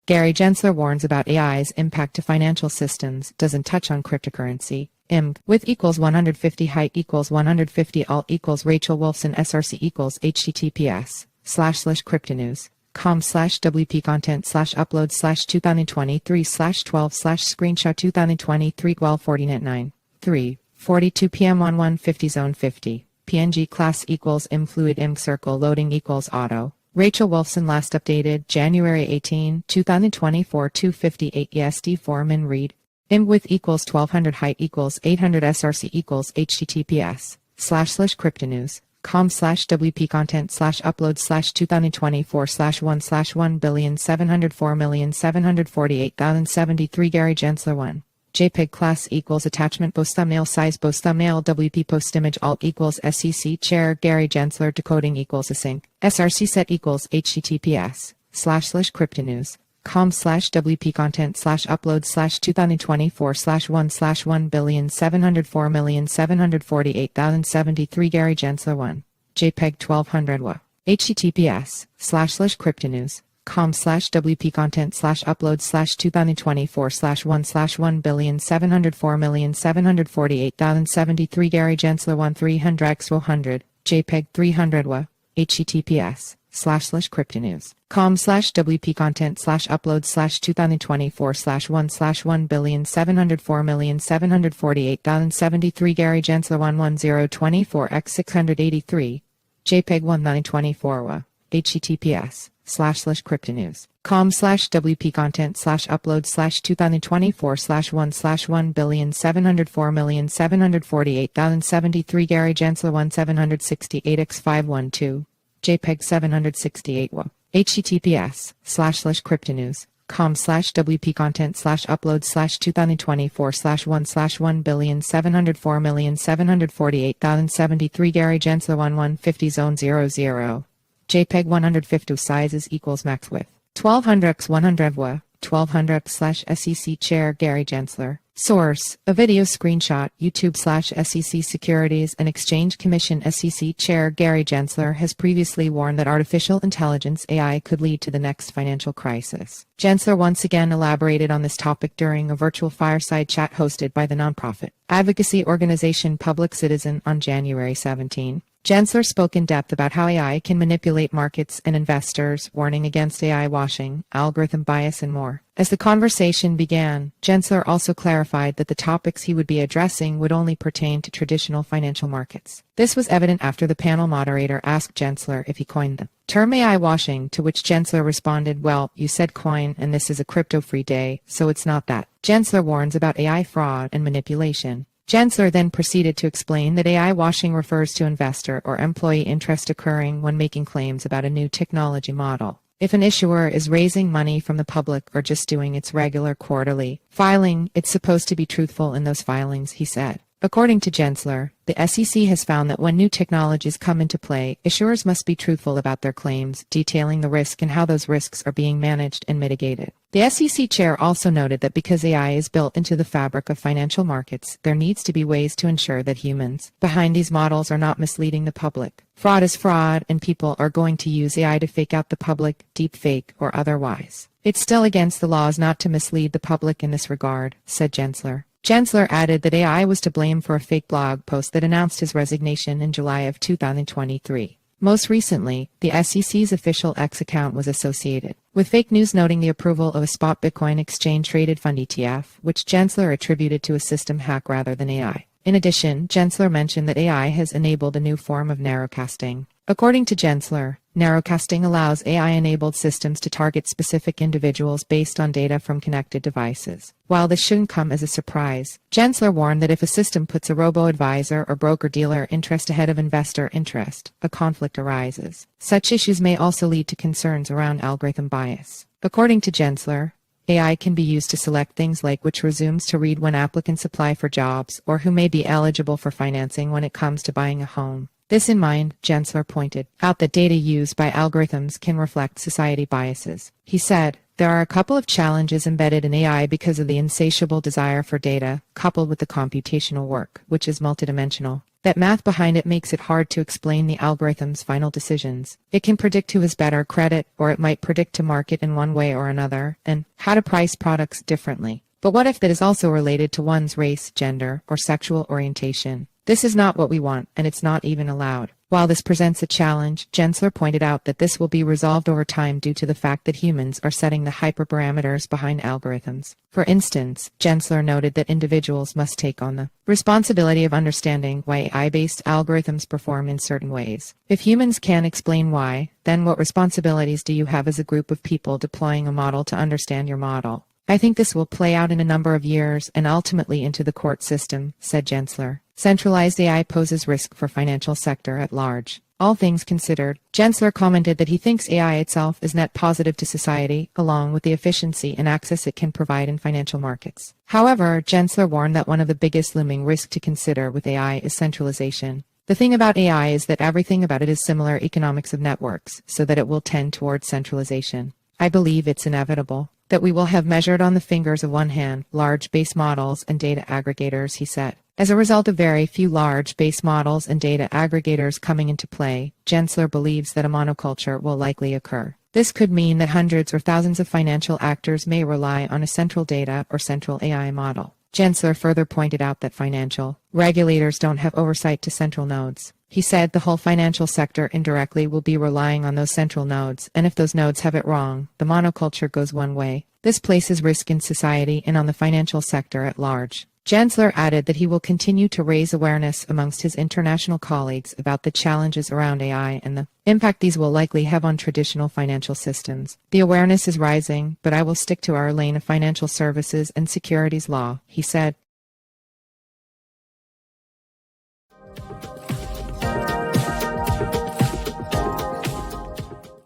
Gary Gensler warns about AI's impact to financial systems, doesn't touch on cryptocurrency. Width equals 150, height equals 150, alt equals Rachel Wolfson, src equals https://cryptonews.com/wp content /upload/2023/12/screenshot 2023 12:40 9 3:42 p.m. on 150 zone 50 png class equals fluid circle loading equals auto. Rachel Wolfson, last updated January 18, 2024 2:58 EST form and read. Width equals 1200, height equals 800, src equals https://cryptonews.com/wp content /upload/2024/1/1,704,748,073 Gary Gensler 1. JPEG class equals attachment post thumbnail size post thumbnail WP post image alt equals SEC chair Gary Gensler decoding equals async src set equals https://cryptonews.com/wp content /upload/2024/1/1,704,748,073 Gary Gensler 1. JPEG 1200 WA. https://cryptonews.com/wp content /upload/2024/1/1,704,748,073 Gary Gensler 1 300x100 JPEG 300 WA. https://cryptonews.com/wp content /upload/2024/1/1,704,748,073 Gary Gensler 11024x683 JPEG 1924 WA. https://cryptonews.com/wp content /upload/2024/1/1,704,748,073 Gary Gensler 1768x512 JPEG 768 WA. https://cryptonews.com/wp content /upload/2024/1/1,704,748,073 Gary Gensler 150 zone 00 JPEG 150 sizes equals max width 1200x100 WA 1200x/SEC chair Gary Gensler. Source: a video screenshot. YouTube/SEC Securities and Exchange Commission. SEC Chair Gary Gensler has previously warned that artificial intelligence (AI) could lead to the next financial crisis. Gensler once again elaborated on this topic during a virtual fireside chat hosted by the nonprofit advocacy organization Public Citizen on January 17. Gensler spoke in depth about how AI can manipulate markets and investors, warning against AI washing, algorithm bias, and more. As the conversation began, Gensler also clarified that the topics he would be addressing would only pertain to traditional financial markets. This was evident after the panel moderator asked Gensler if he coined the term AI washing, to which Gensler responded, "Well, you said coin, and this is a crypto-free day, so it's not that." Gensler warns about AI fraud and manipulation. Gensler then proceeded to explain that AI washing refers to investor or employee interest occurring when making claims about a new technology model. If an issuer is raising money from the public or just doing its regular quarterly filing, it's supposed to be truthful in those filings, he said. According to Gensler, the SEC has found that when new technologies come into play, issuers must be truthful about their claims, detailing the risk and how those risks are being managed and mitigated. The SEC chair also noted that because AI is built into the fabric of financial markets, there needs to be ways to ensure that humans behind these models are not misleading the public. Fraud is fraud, and people are going to use AI to fake out the public, deepfake, or otherwise. It's still against the laws not to mislead the public in this regard, said Gensler. Gensler added that AI was to blame for a fake blog post that announced his resignation in July of 2023. Most recently, the SEC's official X account was associated with fake news noting the approval of a spot Bitcoin exchange-traded fund ETF, which Gensler attributed to a system hack rather than AI. In addition, Gensler mentioned that AI has enabled a new form of narrowcasting. According to Gensler, narrowcasting allows AI-enabled systems to target specific individuals based on data from connected devices. While this shouldn't come as a surprise, Gensler warned that if a system puts a robo-advisor or broker-dealer interest ahead of investor interest, a conflict arises. Such issues may also lead to concerns around algorithm bias. According to Gensler, AI can be used to select things like which resumes to read when applicants apply for jobs or who may be eligible for financing when it comes to buying a home. This in mind, Gensler pointed out that data used by algorithms can reflect society biases. He said, "There are a couple of challenges embedded in AI because of the insatiable desire for data, coupled with the computational work, which is multidimensional. That math behind it makes it hard to explain the algorithm's final decisions. It can predict who has better credit, or it might predict to market in one way or another, and how to price products differently. But what if that is also related to one's race, gender, or sexual orientation? This is not what we want, and it's not even allowed. While this presents a challenge, Gensler pointed out that this will be resolved over time due to the fact that humans are setting the hyperparameters behind algorithms. For instance, Gensler noted that individuals must take on the responsibility of understanding why AI-based algorithms perform in certain ways. If humans can't explain why, then what responsibilities do you have as a group of people deploying a model to understand your model? I think this will play out in a number of years and ultimately into the court system, said Gensler. Centralized AI poses risk for financial sector at large. All things considered, Gensler commented that he thinks AI itself is net positive to society, along with the efficiency and access it can provide in financial markets. However, Gensler warned that one of the biggest looming risks to consider with AI is centralization. The thing about AI is that everything about it is similar economics of networks, so that it will tend towards centralization. I believe it's inevitable that we will have measured on the fingers of one hand large base models and data aggregators, he said. As a result of very few large base models and data aggregators coming into play, Gensler believes that a monoculture will likely occur. This could mean that hundreds or thousands of financial actors may rely on a central data or central AI model. Gensler further pointed out that financial regulators don't have oversight to central nodes. He said the whole financial sector indirectly will be relying on those central nodes, and if those nodes have it wrong, the monoculture goes one way. This places risk in society and on the financial sector at large. Gensler added that he will continue to raise awareness amongst his international colleagues about the challenges around AI and the impact these will likely have on traditional financial systems. The awareness is rising, but I will stick to our lane of financial services and securities law, he said.